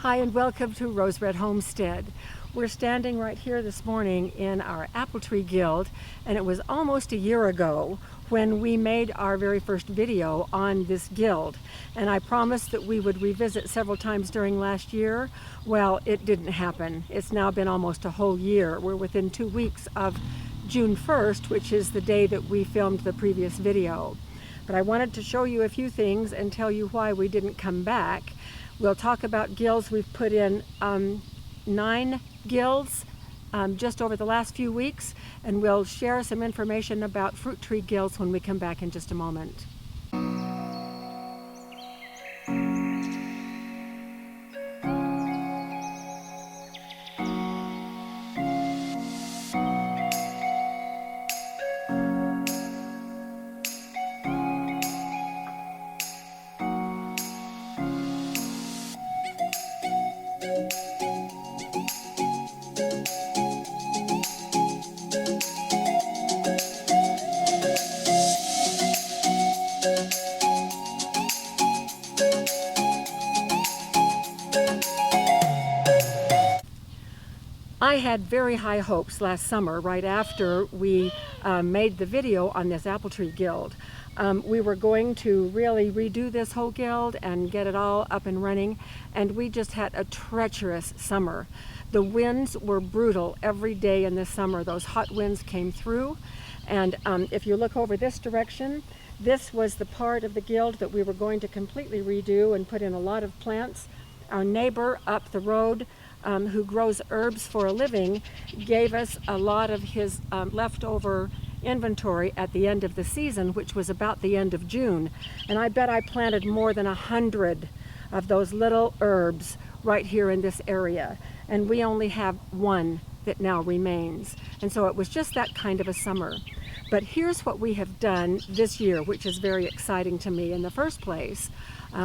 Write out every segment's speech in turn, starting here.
Hi and welcome to Rose Red Homestead. We're standing right here this morning in our apple tree guild, and it was almost a year ago when we made our very first video on this guild. And I promised that we would revisit several times during last year. Well, it didn't happen. It's now been almost a whole year. We're within 2 weeks of June 1st, which is the day that we filmed the previous video. But I wanted to show you a few things and tell you why we didn't come back. We'll talk about gills. We've put in 9 gills just over the last few weeks, and we'll share some information about fruit tree gills when we come back in just a moment. I had very high hopes last summer, right after we made the video on this apple tree guild. We were going to really redo this whole guild and get it all up and running, and we just had a treacherous summer. The winds were brutal every day in the summer. Those hot winds came through, and if you look over this direction, this was the part of the guild that we were going to completely redo and put in a lot of plants. Our neighbor up the road, who grows herbs for a living, gave us a lot of his leftover inventory at the end of the season, which was about the end of June. And I bet I planted more than 100 of those little herbs right here in this area. And we only have one that now remains. And so it was just that kind of a summer. But here's what we have done this year, which is very exciting to me. In the first place,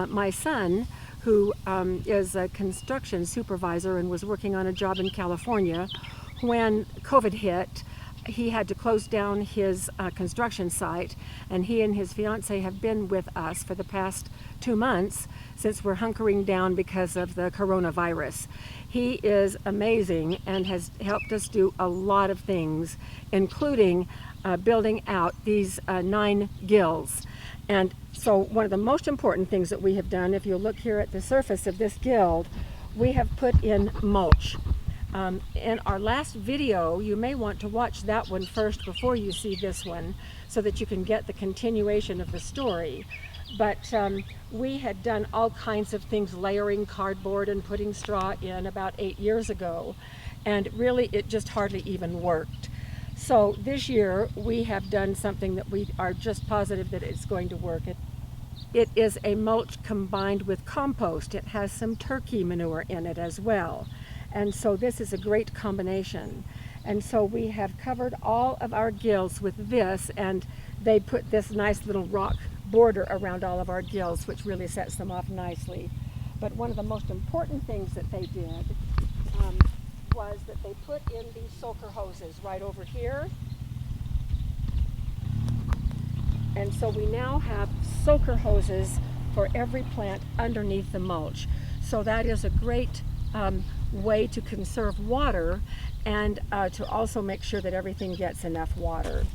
my son, who is a construction supervisor and was working on a job in California, when COVID hit, he had to close down his construction site, and he and his fiance have been with us for the past 2 months since we're hunkering down because of the coronavirus. He is amazing and has helped us do a lot of things, including building out these 9 gills. And so one of the most important things that we have done, if you look here at the surface of this guild, we have put in mulch. In our last video, you may want to watch that one first before you see this one, so that you can get the continuation of the story. But we had done all kinds of things, layering cardboard and putting straw in about 8 years ago, and really it just hardly even worked. So this year we have done something that we are just positive that it's going to work. It is a mulch combined with compost. It has some turkey manure in it as well. And so this is a great combination. And so we have covered all of our gills with this, and they put this nice little rock border around all of our gills, which really sets them off nicely. But one of the most important things that they did was that they put in these soaker hoses right over here. And so we now have soaker hoses for every plant underneath the mulch. So that is a great way to conserve water and to also make sure that everything gets enough water.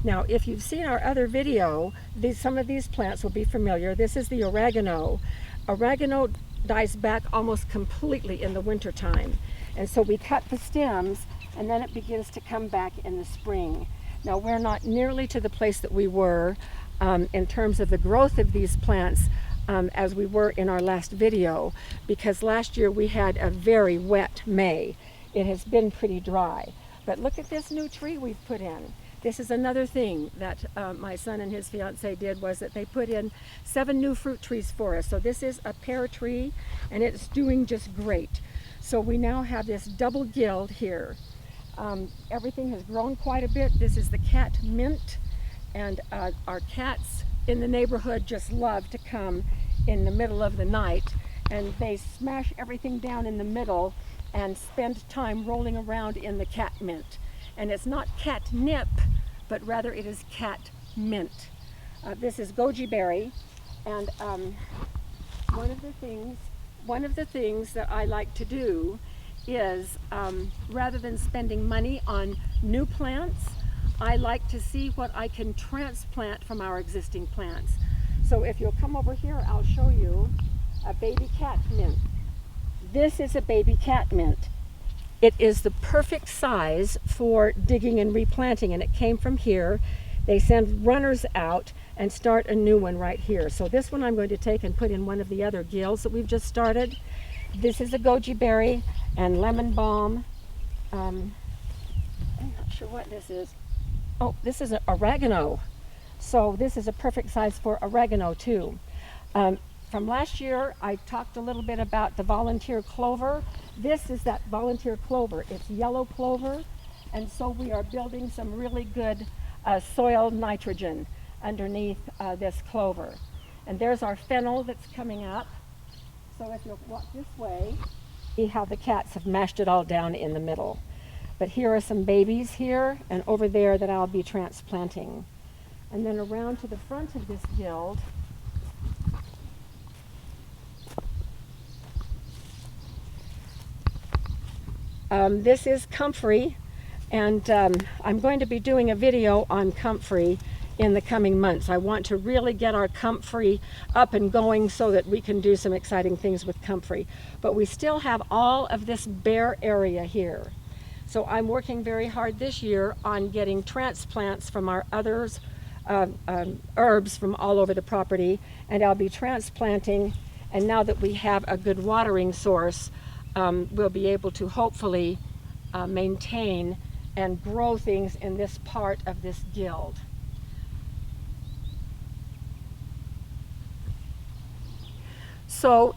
Now, if you've seen our other video, some of these plants will be familiar. This is the oregano. Oregano dies back almost completely in the wintertime. And so we cut the stems, and then it begins to come back in the spring. Now, we're not nearly to the place that we were in terms of the growth of these plants as we were in our last video, because last year we had a very wet May. It has been pretty dry. But look at this new tree we've put in. This is another thing that my son and his fiance did, was that they put in 7 new fruit trees for us. So this is a pear tree, and it's doing just great. So we now have this double guild here. Everything has grown quite a bit. This is the cat mint, and our cats in the neighborhood just love to come in the middle of the night, and they smash everything down in the middle and spend time rolling around in the cat mint. And it's not catnip, but rather it is cat mint. This is Goji Berry, and one of the things one of the things that I like to do is, rather than spending money on new plants, I like to see what I can transplant from our existing plants. So if you'll come over here, I'll show you a baby catmint. This is a baby catmint. It is the perfect size for digging and replanting, and it came from here. They send runners out and start a new one right here. So this one I'm going to take and put in one of the other gills that we've just started. This is a Goji Berry and lemon balm. I'm not sure what this is. Oh, this is oregano. So this is a perfect size for oregano too. From last year, I talked a little bit about the volunteer clover. This is that volunteer clover. It's yellow clover, and so we are building some really good soil nitrogen underneath this clover. And there's our fennel that's coming up. So if you'll walk this way, see how the cats have mashed it all down in the middle. But here are some babies here and over there that I'll be transplanting. And then around to the front of this guild, this is Comfrey, and I'm going to be doing a video on Comfrey in the coming months. I want to really get our Comfrey up and going so that we can do some exciting things with Comfrey. But we still have all of this bare area here. So I'm working very hard this year on getting transplants from our others, herbs from all over the property, and I'll be transplanting, and now that we have a good watering source, we'll be able to hopefully maintain and grow things in this part of this guild. So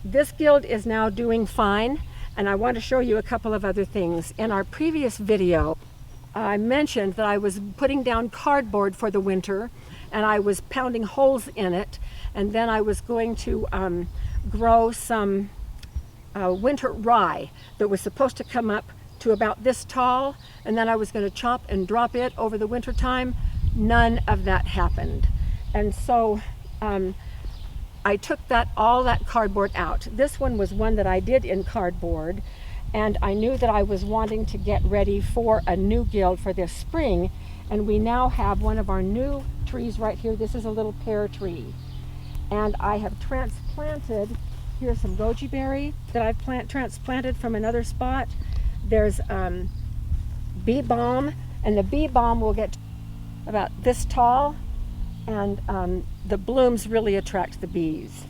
this guild is now doing fine, and I want to show you a couple of other things. In our previous video, I mentioned that I was putting down cardboard for the winter, and I was pounding holes in it, and then I was going to grow some winter rye that was supposed to come up to about this tall, and then I was going to chop and drop it over the winter time. None of that happened, and so I took all that cardboard out. This one was one that I did in cardboard, and I knew that I was wanting to get ready for a new guild for this spring, and we now have one of our new trees right here. This is a little pear tree, and I have transplanted, here's some Goji Berry that I've transplanted from another spot. There's bee balm, and the bee balm will get about this tall, and the blooms really attract the bees.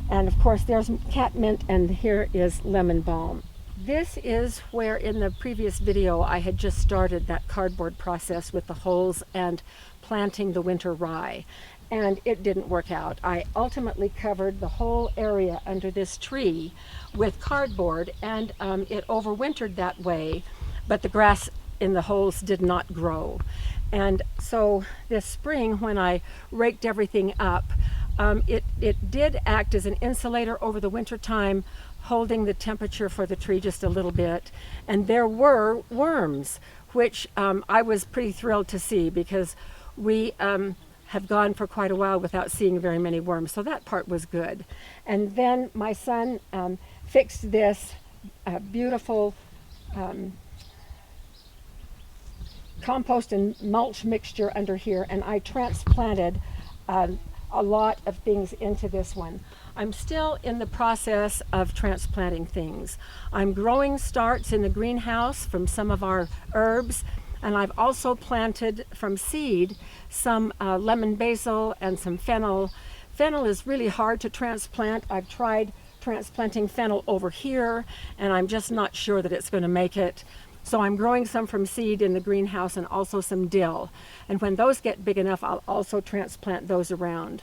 And of course there's catmint, and here is lemon balm. This is where in the previous video I had just started that cardboard process with the holes and planting the winter rye, and it didn't work out. I ultimately covered the whole area under this tree with cardboard, and it overwintered that way, but the grass in the holes did not grow. And so this spring, when I raked everything up, it did act as an insulator over the winter time, holding the temperature for the tree just a little bit. And there were worms, which I was pretty thrilled to see, because we have gone for quite a while without seeing very many worms. So that part was good. And then my son fixed this beautiful compost and mulch mixture under here, and I transplanted a lot of things into this one. I'm still in the process of transplanting things. I'm growing starts in the greenhouse from some of our herbs, and I've also planted from seed some lemon basil and some fennel. Fennel is really hard to transplant. I've tried transplanting fennel over here, and I'm just not sure that it's going to make it. So I'm growing some from seed in the greenhouse, and also some dill. And when those get big enough, I'll also transplant those around.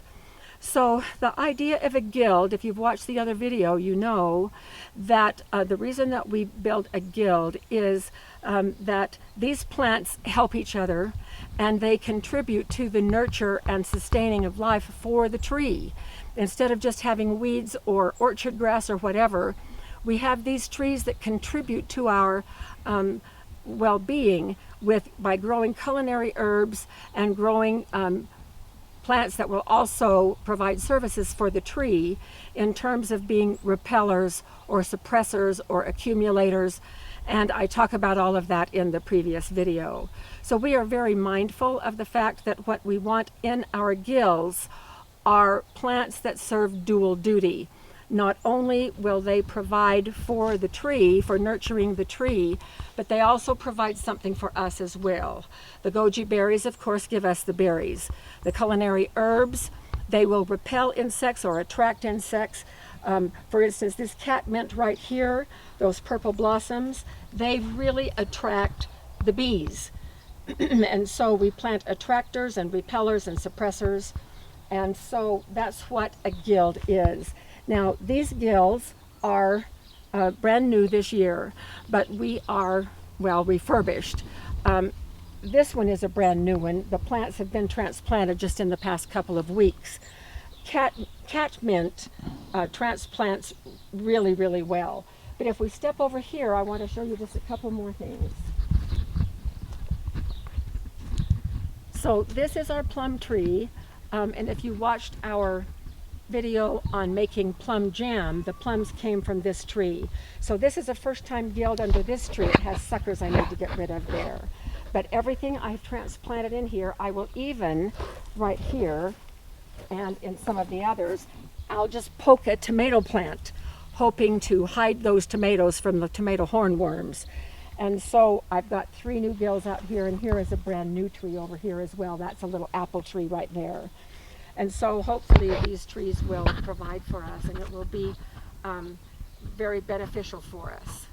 So the idea of a guild, if you've watched the other video, you know that the reason that we build a guild is that these plants help each other, and they contribute to the nurture and sustaining of life for the tree. Instead of just having weeds or orchard grass or whatever, we have these trees that contribute to our well-being by growing culinary herbs and growing plants that will also provide services for the tree in terms of being repellers or suppressors or accumulators. And I talk about all of that in the previous video. So we are very mindful of the fact that what we want in our gills are plants that serve dual duty. Not only will they provide for the tree, for nurturing the tree, but they also provide something for us as well. The goji berries, of course, give us the berries. The culinary herbs, they will repel insects or attract insects. For instance, this catmint right here, those purple blossoms, they really attract the bees. And so we plant attractors and repellers and suppressors. And so that's what a gild is. Now, these gills are brand new this year, but we are, well, refurbished. This one is a brand new one. The plants have been transplanted just in the past couple of weeks. Catmint transplants really, really well. But if we step over here, I want to show you just a couple more things. So this is our plum tree, and if you watched our video on making plum jam, the plums came from this tree. So this is a first-time gild under this tree. It has suckers I need to get rid of there. But everything I've transplanted in here, I will even, right here, and in some of the others, I'll just poke a tomato plant, hoping to hide those tomatoes from the tomato hornworms. And so I've got 3 new gills out here, and here is a brand new tree over here as well. That's a little apple tree right there. And so hopefully these trees will provide for us, and it will be very beneficial for us.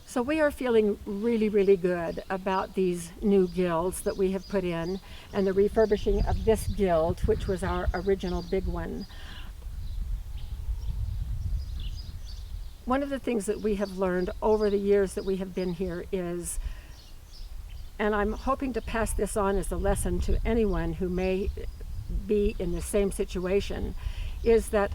So we are feeling really, really good about these new gills that we have put in, and the refurbishing of this gild, which was our original big one. One of the things that we have learned over the years that we have been here is, and I'm hoping to pass this on as a lesson to anyone who may be in the same situation, is that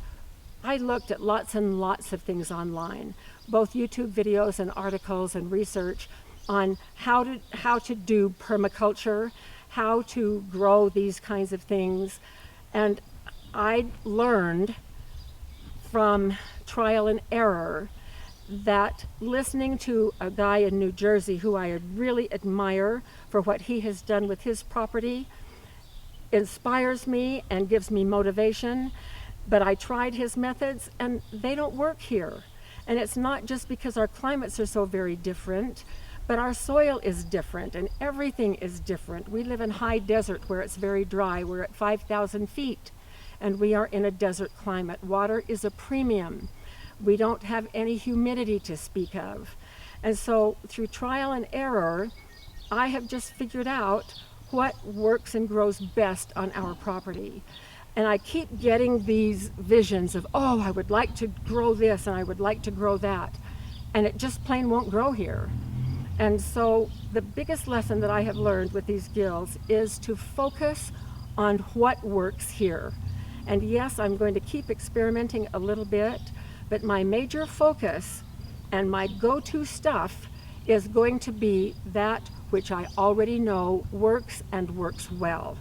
I looked at lots and lots of things online, both YouTube videos and articles and research on how to do permaculture, how to grow these kinds of things. And I learned from trial and error that listening to a guy in New Jersey who I really admire for what he has done with his property inspires me and gives me motivation. But I tried his methods and they don't work here. And it's not just because our climates are so very different, but our soil is different and everything is different. We live in high desert where it's very dry. We're at 5,000 feet and we are in a desert climate. Water is a premium. We don't have any humidity to speak of. And so through trial and error, I have just figured out what works and grows best on our property. And I keep getting these visions of, oh, I would like to grow this and I would like to grow that. And it just plain won't grow here. And so the biggest lesson that I have learned with these gills is to focus on what works here. And yes, I'm going to keep experimenting a little bit, but my major focus and my go-to stuff is going to be that which I already know works and works well.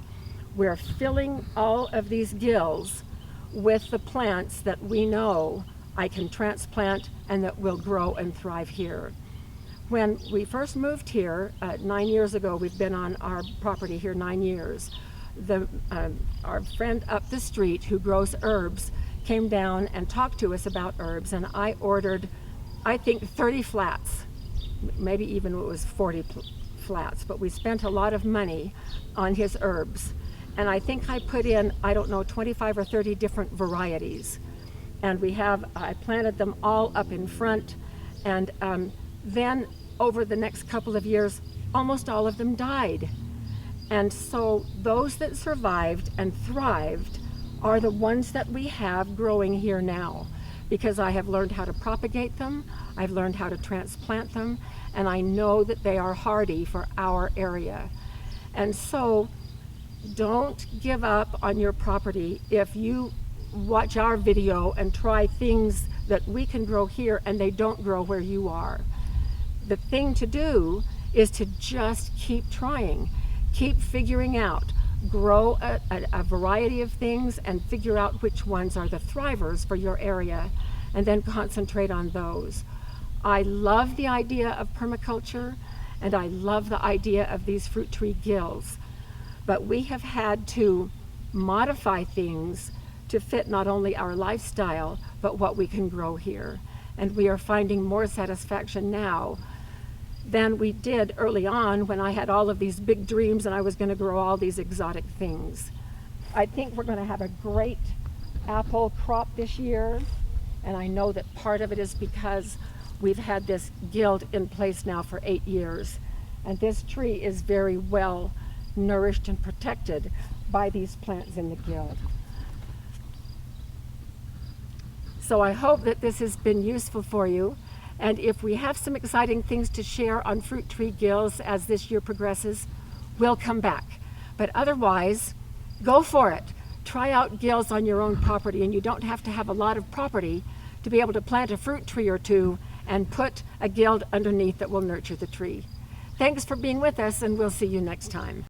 We're filling all of these gills with the plants that we know I can transplant and that will grow and thrive here. When we first moved here 9 years ago, we've been on our property here 9 years, our friend up the street who grows herbs came down and talked to us about herbs, and I ordered, I think, 30 flats, maybe even it was 40 flats, but we spent a lot of money on his herbs. And I think I put in, I don't know, 25 or 30 different varieties. And I planted them all up in front. And then over the next couple of years, almost all of them died. And so those that survived and thrived are the ones that we have growing here now, because I have learned how to propagate them, I've learned how to transplant them, and I know that they are hardy for our area. And so don't give up on your property if you watch our video and try things that we can grow here and they don't grow where you are. The thing to do is to just keep trying, keep figuring out grow a variety of things and figure out which ones are the thrivers for your area, and then concentrate on those. I love the idea of permaculture, and I love the idea of these fruit tree guilds, but we have had to modify things to fit not only our lifestyle, but what we can grow here. And we are finding more satisfaction now than we did early on when I had all of these big dreams and I was going to grow all these exotic things. I think we're going to have a great apple crop this year, and I know that part of it is because we've had this guild in place now for 8 years, and this tree is very well nourished and protected by these plants in the guild. So I hope that this has been useful for you. And if we have some exciting things to share on fruit tree guilds as this year progresses, we'll come back. But otherwise, go for it. Try out guilds on your own property, and you don't have to have a lot of property to be able to plant a fruit tree or two and put a guild underneath that will nurture the tree. Thanks for being with us, and we'll see you next time.